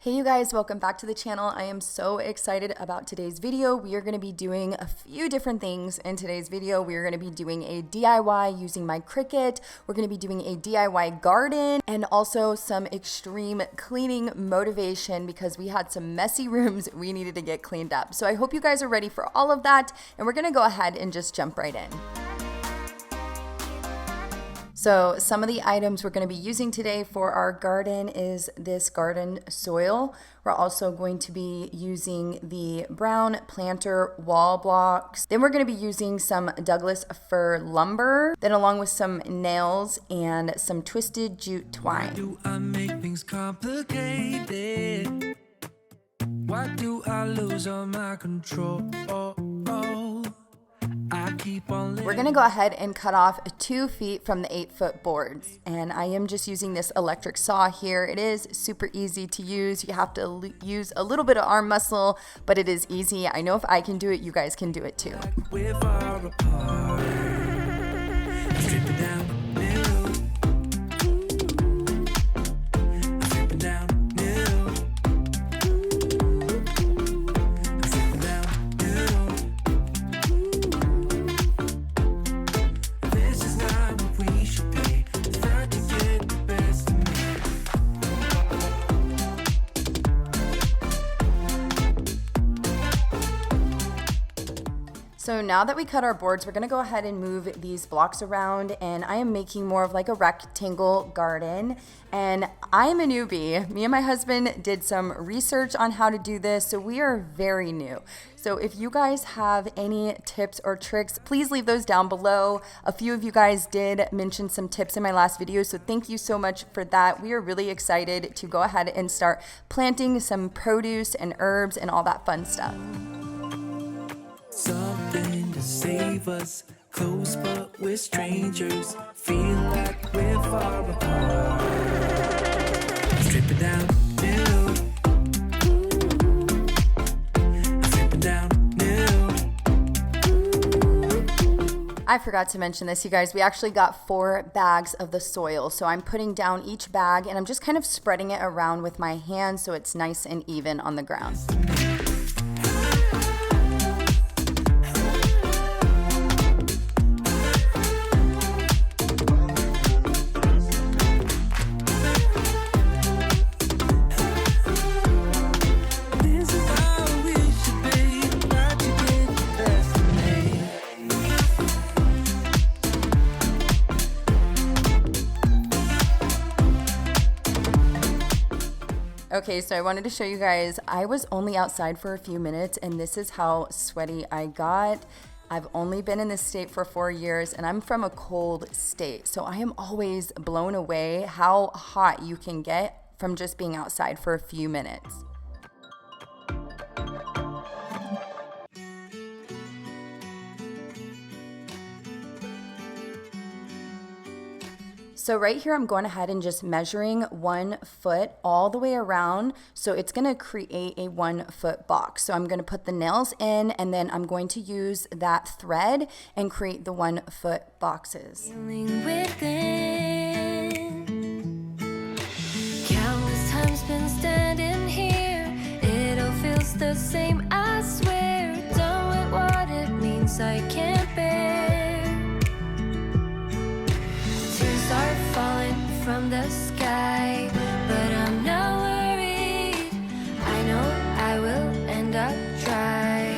Hey you guys, welcome back to the channel. I am so excited about today's video. We are going to be doing a few different things in today's video. We are going to be doing a DIY using my Cricut. We're going to be doing a DIY garden and also some extreme cleaning motivation because we had some messy rooms we needed to get cleaned up. So I hope you guys are ready for all of that, and we're going to go ahead and just jump right in. So some of the items we're going to be using today for our garden is this garden soil. We're also going to be using the brown planter wall blocks. Then we're going to be using some Douglas fir lumber, then along with some nails and some twisted jute twine. Why do I make things complicated? Why do I lose all my control? We're gonna go ahead and cut off 2 feet from the 8-foot boards, and I am just using this electric saw here. It is super easy to use. You have to use a little bit of arm muscle, but it is easy. I know if I can do it, you guys can do it too. So now that we cut our boards, we're gonna go ahead and move these blocks around, and I am making more of like a rectangle garden. And I am a newbie. Me and my husband did some research on how to do this, so we are very new. So if you guys have any tips or tricks, please leave those down below. A few of you guys did mention some tips in my last video, so thank you so much for that. We are really excited to go ahead and start planting some produce and herbs and all that fun stuff. Something to save us, close but we're strangers, feel like we're far apart. Strip it down, new. Strip it down, new. I forgot to mention this, you guys. We actually got 4 bags of the soil. So I'm putting down each bag and I'm just kind of spreading it around with my hand so it's nice and even on the ground. Okay, so I wanted to show you guys, I was only outside for a few minutes and this is how sweaty I got. I've only been in this state for 4 years and I'm from a cold state. So I am always blown away how hot you can get from just being outside for a few minutes. So right here, I'm going ahead and just measuring 1 foot all the way around. So it's gonna create a 1 foot box. So I'm gonna put the nails in and then I'm going to use that thread and create the 1 foot boxes. Countless times been standing here, it all feels the same, I swear. Done with what it means I can't bear. Start falling from the sky, but I'm not worried. I know I will end up dry.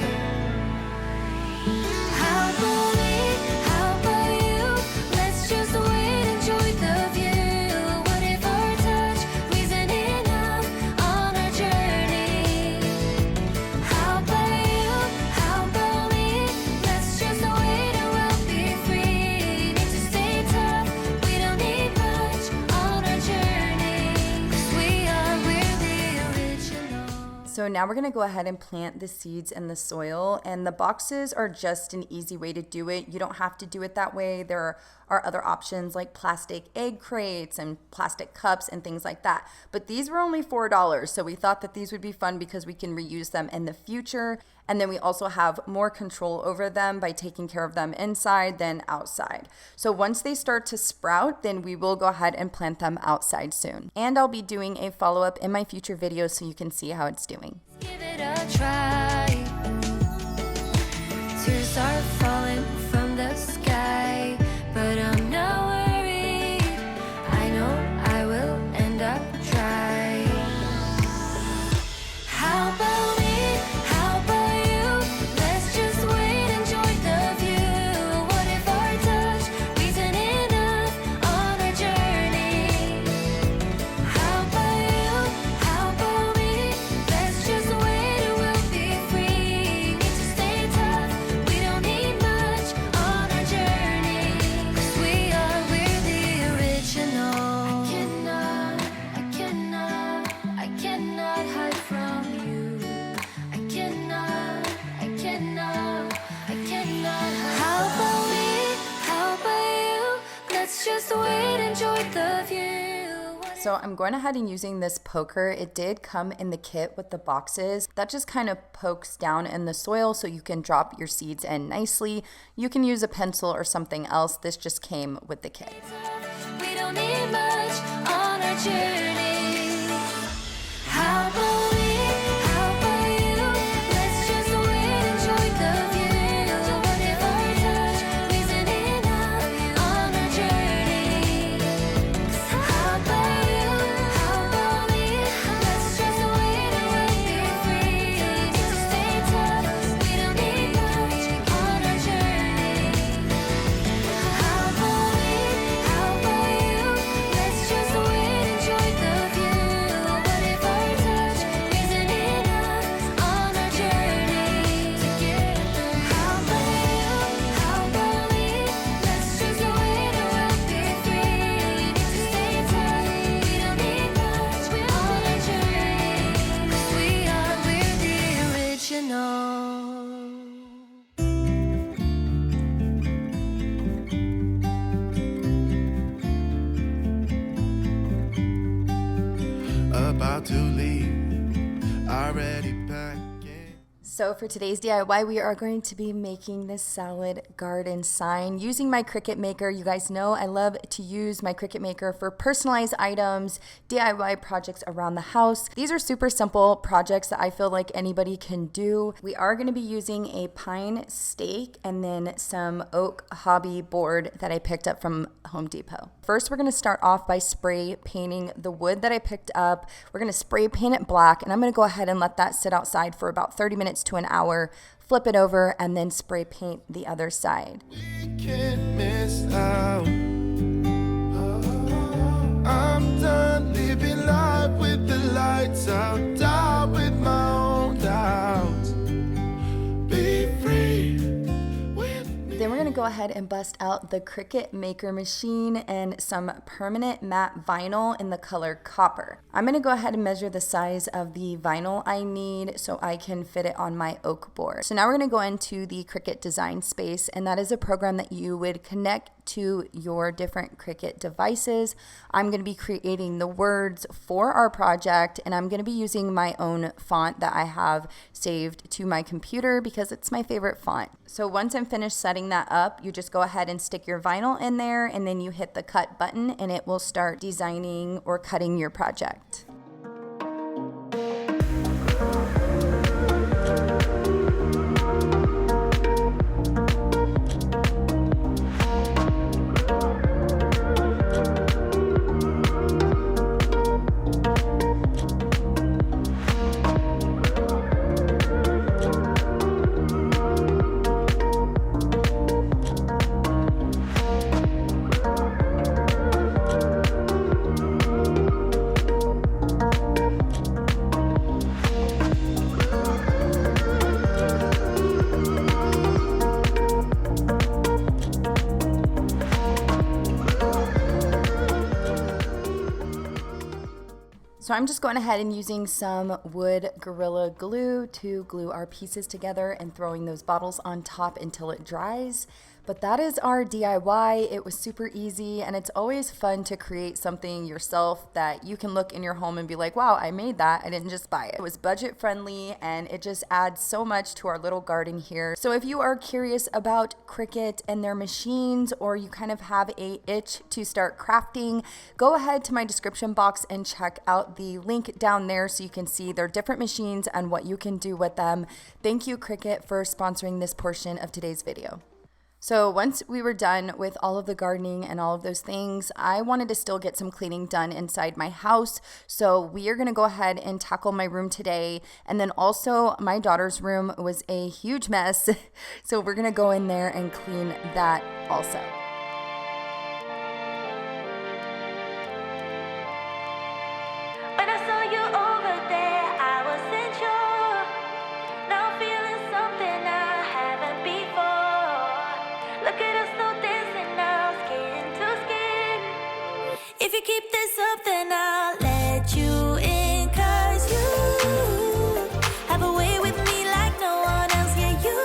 How about me? How about you? Let's just wait, enjoy the view. What if our touch isn't enough on our journey? How about you? How about me? Let's just wait and we'll be free. Need to stay tough. So now we're gonna go ahead and plant the seeds in the soil, and the boxes are just an easy way to do it. You don't have to do it that way. There are other options like plastic egg crates and plastic cups and things like that. But these were only $4, so we thought that these would be fun because we can reuse them in the future. And then we also have more control over them by taking care of them inside than outside. So once they start to sprout, then we will go ahead and plant them outside soon. And I'll be doing a follow-up in my future videos so you can see how it's doing. Give it a try. Tears are falling from the sky, but I'm not worried. I know I will end up dry. How about me? How about you? Let's just wait, enjoy the view. What if our touch reason enough on our journey? How about you? How about me? Let's just wait and we'll be free. Need to stay tough, we don't need much on our journey. 'Cause we're the original. I cannot hide from you. I cannot hide. How about me? How about you? Let's just wait, enjoy the view. So I'm going ahead and using this poker. It did come in the kit with the boxes. That just kind of pokes down in the soil so you can drop your seeds in nicely. You can use a pencil or something else. This just came with the kit. We don't need much on our journey. How about me? How about you? Let's just wait, enjoy the view. What if our touch reason enough on our journey? 'Cause how about you? How about me? Let's just wait and we'll be free. Need to stay tough, we don't need much on our journey. How about me? How about you? Let's just wait, enjoy the view. What if our touch reason enough on our journey together? How about you? How about me? Let's just wait and we'll be free. Need to stay tough, we don't need much on our journey. 'Cause we're the original. About to leave, already packing. So for today's DIY, we are going to be making this salad garden sign using my Cricut Maker. You guys know I love to use my Cricut Maker for personalized items, DIY projects around the house. These are super simple projects that I feel like anybody can do. We are going to be using a pine stake and then some oak hobby board that I picked up from Home Depot. First, we're going to start off by spray painting the wood that I picked up. We're going to spray paint it black, and I'm going to go ahead and let that sit outside for about 30 minutes to an hour, flip it over, and then spray paint the other side. We can't miss out. I'm done living life with the lights out, die with my own doubts. Be free with me. Then we're going to go ahead and bust out the Cricut Maker machine and some permanent matte vinyl in the color copper. I'm going to go ahead and measure the size of the vinyl I need so I can fit it on my oak board. So now we're going to go into the Cricut Design Space, and that is a program that you would connect to your different Cricut devices. I'm going to be creating the words for our project, and I'm going to be using my own font that I have saved to my computer because it's my favorite font. So once I'm finished setting that up, you just go ahead and stick your vinyl in there, and then you hit the cut button and it will start designing or cutting your project. So I'm just going ahead and using some wood Gorilla Glue to glue our pieces together and throwing those bottles on top until it dries. But that is our DIY. It was super easy, and it's always fun to create something yourself that you can look in your home and be like, wow, I made that. I didn't just buy it. It was budget friendly, and it just adds so much to our little garden here. So if you are curious about Cricut and their machines, or you kind of have a itch to start crafting, go ahead to my description box and check out the link down there so you can see their different machines and what you can do with them. Thank you, Cricut, for sponsoring this portion of today's video. So once we were done with all of the gardening and all of those things, I wanted to still get some cleaning done inside my house. So we are going to go ahead and tackle my room today. And then also my daughter's room was a huge mess. So we're going to go in there and clean that also. When I saw you over there, I wasn't sure. Now I'm feeling something I haven't before. Look at us now dancing now, skin to skin. If you keep this up, then I'll let you in, 'cause you have a way with me like no one else. Yeah, you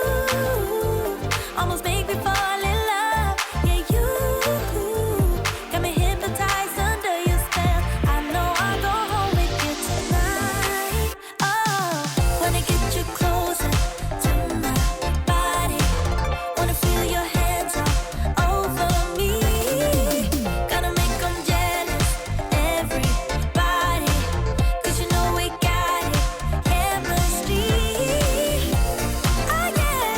almost make me fall in love. Yeah, you got me hypnotized under your spell. I know I'll go home with you tonight. Oh, wanna get you closer to my body. Wanna feel your hands all over me. Gonna make 'em jealous, everybody. 'Cause you know we got it, chemistry. Oh yeah,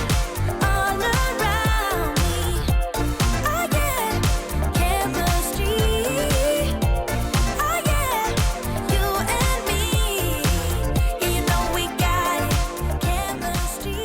all around me. Oh yeah, chemistry. Oh yeah, you and me. Yeah, you know we got it, chemistry.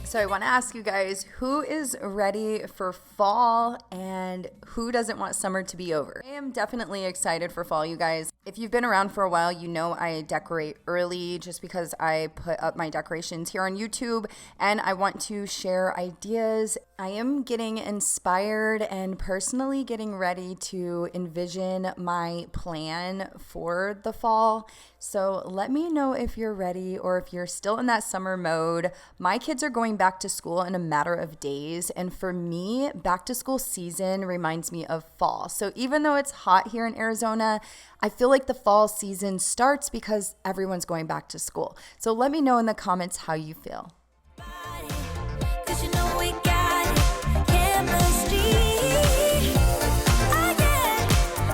So I want to ask you guys, who is ready for fall and who doesn't want summer to be over? I am definitely excited for fall, you guys. If you've been around for a while, you know I decorate early just because I put up my decorations here on YouTube and I want to share ideas. I am getting inspired and personally getting ready to envision my plan for the fall. So let me know if you're ready or if you're still in that summer mode. My kids are going back to school in a matter of days, and for me, back to school season reminds me of fall. So even though it's hot here in Arizona, I feel like the fall season starts because everyone's going back to school. So let me know in the comments how you feel. 'Cause you know we got it, chemistry. Oh yeah,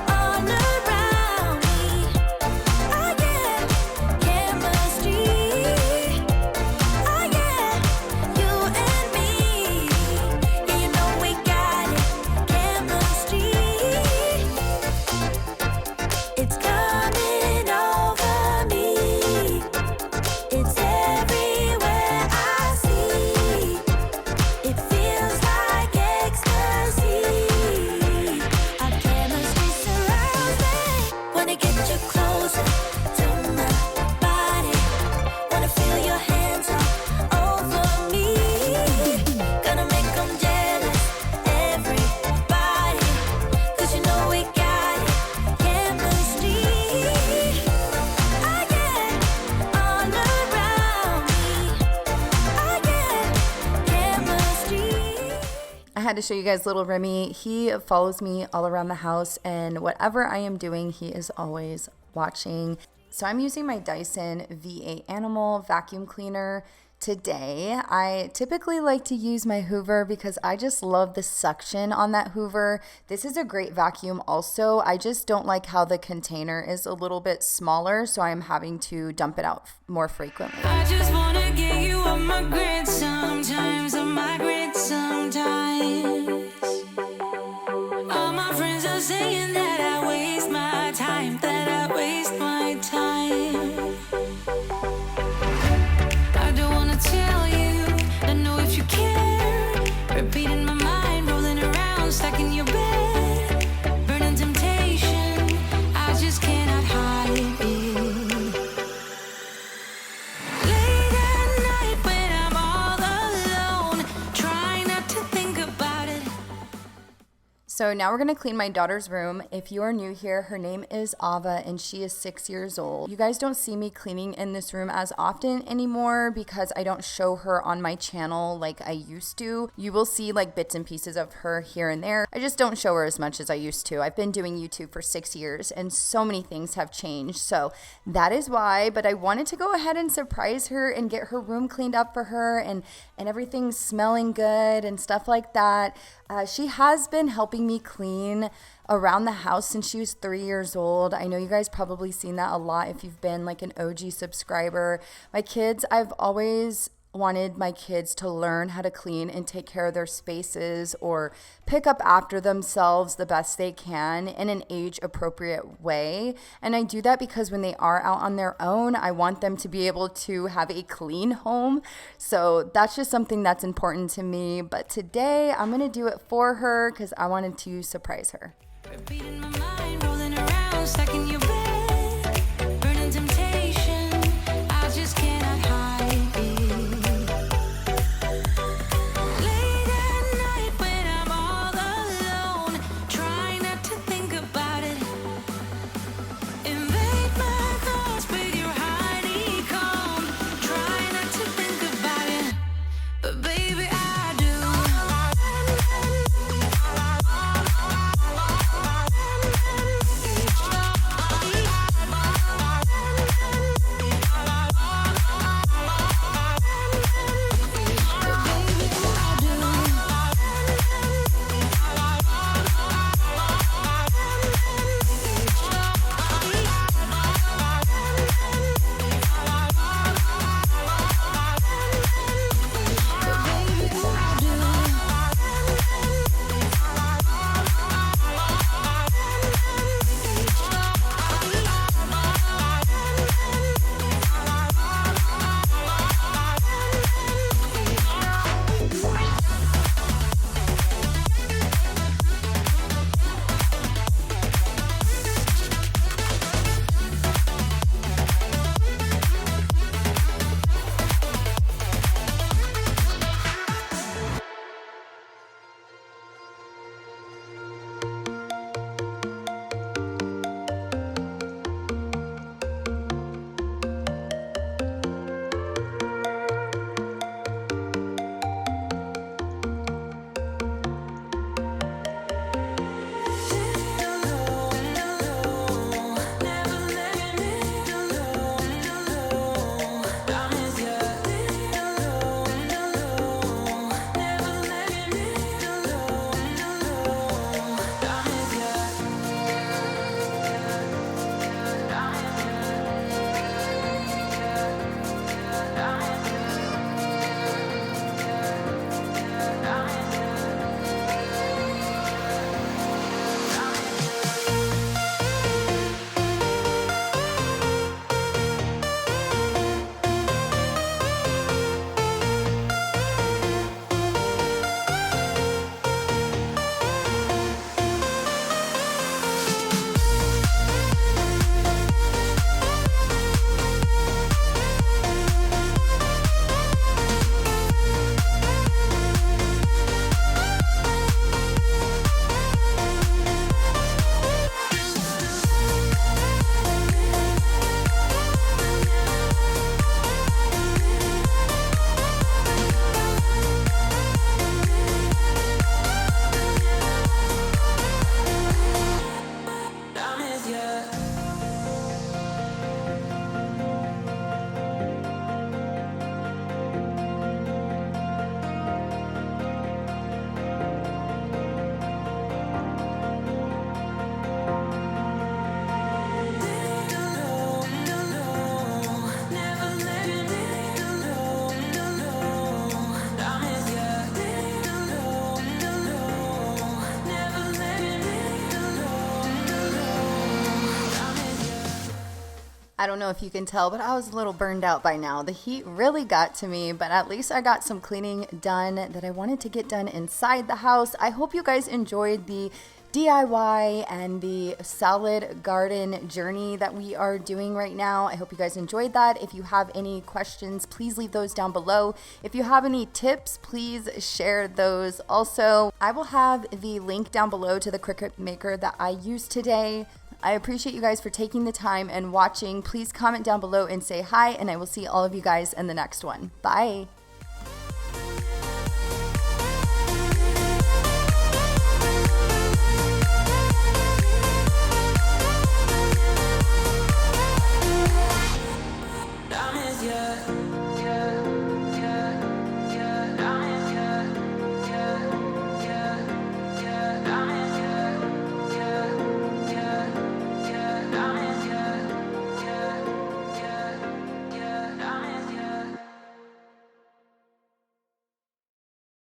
all around me. Oh yeah, chemistry. Oh yeah, you and me. Yeah, you know we got it, chemistry. It's coming over me. It's everywhere I see. It feels like ecstasy. Our chemistry surrounds me. Wanna get you closer to my body. Wanna feel your hands all over me. Gonna make 'em jealous, everybody. 'Cause you know we got it, chemistry. Oh yeah, all around me. Oh yeah, chemistry. I had to show you guys little Remy. He follows me all around the house, and whatever I am doing, he is always watching. So I'm using my Dyson V8 Animal vacuum cleaner today. I typically like to use my Hoover because I just love the suction on that Hoover. This is a great vacuum also. I just don't like how the container is a little bit smaller, so I'm having to dump it out more frequently. I just wanna get you on my grid sometimes, on my grid sometimes. All my friends are saying that I waste my time, that I waste my time. I don't wanna tell you, I know if you care. Repeating my mind, rolling around, stuck in your bed. Burning temptation, I just cannot hide it. Late at night when I'm all So now we're gonna clean my daughter's room. If you are new here, her name is Ava and she is 6 years old. You guys don't see me cleaning in this room as often anymore because I don't show her on my channel like I used to. You will see like bits and pieces of her here and there. I just don't show her as much as I used to. I've been doing YouTube for 6 years and so many things have changed. So that is why, but I wanted to go ahead and surprise her and get her room cleaned up for her and everything smelling good and stuff like that. She has been helping me clean around the house since she was 3 years old. I know you guys probably seen that a lot if you've been like an OG subscriber. I've always wanted my kids to learn how to clean and take care of their spaces or pick up after themselves the best they can in an age appropriate way. And I do that because when they are out on their own, I want them to be able to have a clean home. So that's just something that's important to me. But today I'm going to do it for her because I wanted to surprise her. Repeating my mind, rolling around, stuck in your bed, burning temptation, I just cannot hide it. Late at night when I'm all alone, try not to think about it. Invade my thoughts with your honeycomb, try not to think about it, but baby I do. I don't know if you can tell, but I was a little burned out by now. The heat really got to me, but at least I got some cleaning done that I wanted to get done inside the house. I hope you guys enjoyed the DIY and the salad garden journey that we are doing right now. I hope you guys enjoyed that. If you have any questions, please leave those down below. If you have any tips, please share those. Also, I will have the link down below to the Cricut maker that I used today. I appreciate you guys for taking the time and watching. Please comment down below and say hi, and I will see all of you guys in the next one. Bye.